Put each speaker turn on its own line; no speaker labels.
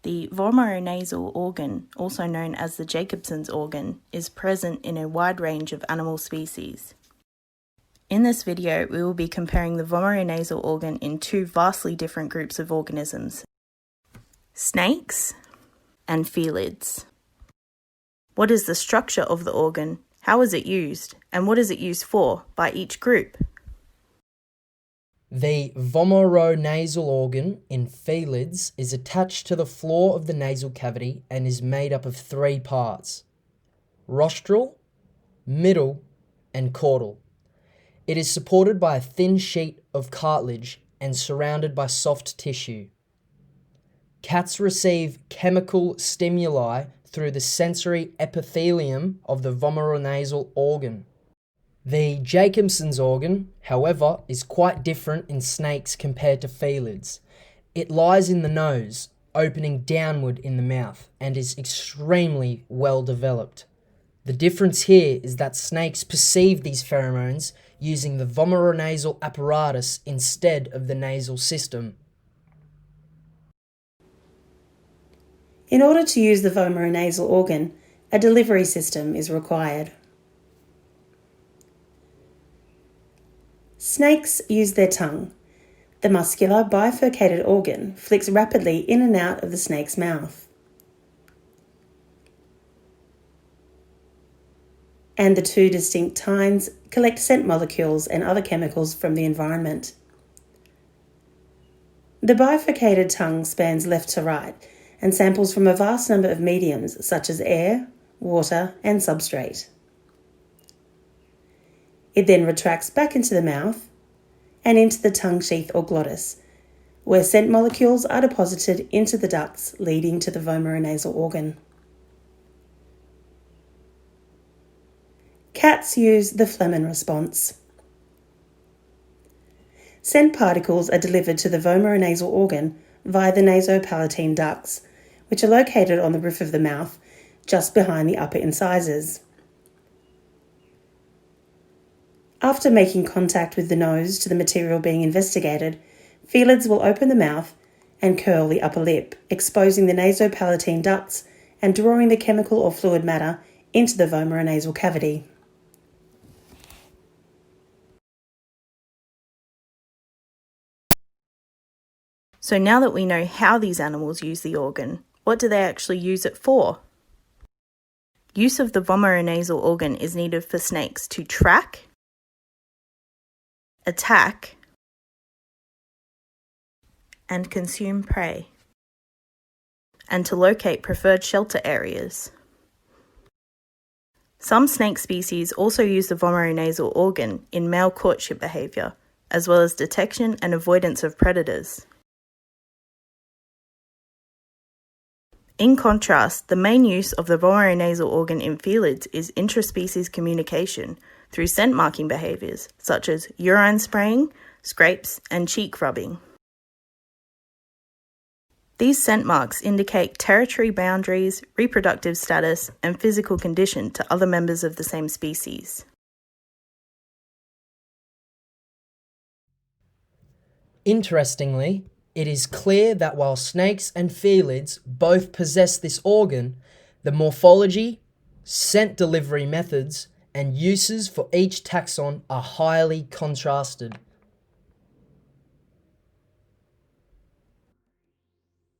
The vomeronasal organ, also known as the Jacobson's organ, is present in a wide range of animal species. In this video, we will be comparing the vomeronasal organ in two vastly different groups of organisms: snakes and felids. What is the structure of the organ? How is it used? And what is it used for by each group?
The vomeronasal organ in Felids is attached to the floor of the nasal cavity and is made up of three parts: rostral, middle, and caudal. It is supported by a thin sheet of cartilage and surrounded by soft tissue. Cats receive chemical stimuli through the sensory epithelium of the vomeronasal organ. The Jacobson's organ, however, is quite different in snakes compared to felids. It lies in the nose, opening downward in the mouth, and is extremely well developed. The difference here is that snakes perceive these pheromones using the vomeronasal apparatus instead of the nasal system.
In order to use the vomeronasal organ, a delivery system is required. Snakes use their tongue. The muscular bifurcated organ flicks rapidly in and out of the snake's mouth. And the two distinct tines collect scent molecules and other chemicals from the environment. The bifurcated tongue spans left to right and samples from a vast number of mediums such as air, water, and substrate. It then retracts back into the mouth and into the tongue sheath or glottis, where scent molecules are deposited into the ducts leading to the vomeronasal organ. Cats use the phlegm response. Scent particles are delivered to the vomeronasal organ via the nasopalatine ducts, which are located on the roof of the mouth, just behind the upper incisors. After making contact with the nose to the material being investigated, felids will open the mouth and curl the upper lip, exposing the nasopalatine ducts and drawing the chemical or fluid matter into the vomeronasal cavity.
So now that we know how these animals use the organ, what do they actually use it for? Use of the vomeronasal organ is needed for snakes to track, attack, and consume prey, and to locate preferred shelter areas. Some snake species also use the vomeronasal organ in male courtship behaviour, as well as detection and avoidance of predators. In contrast, the main use of the vomeronasal organ in felids is intraspecies communication through scent marking behaviours such as urine spraying, scrapes, and cheek rubbing. These scent marks indicate territory boundaries, reproductive status, and physical condition to other members of the same species.
Interestingly, it is clear that while snakes and felids both possess this organ, the morphology, scent delivery methods, and uses for each taxon are highly contrasted.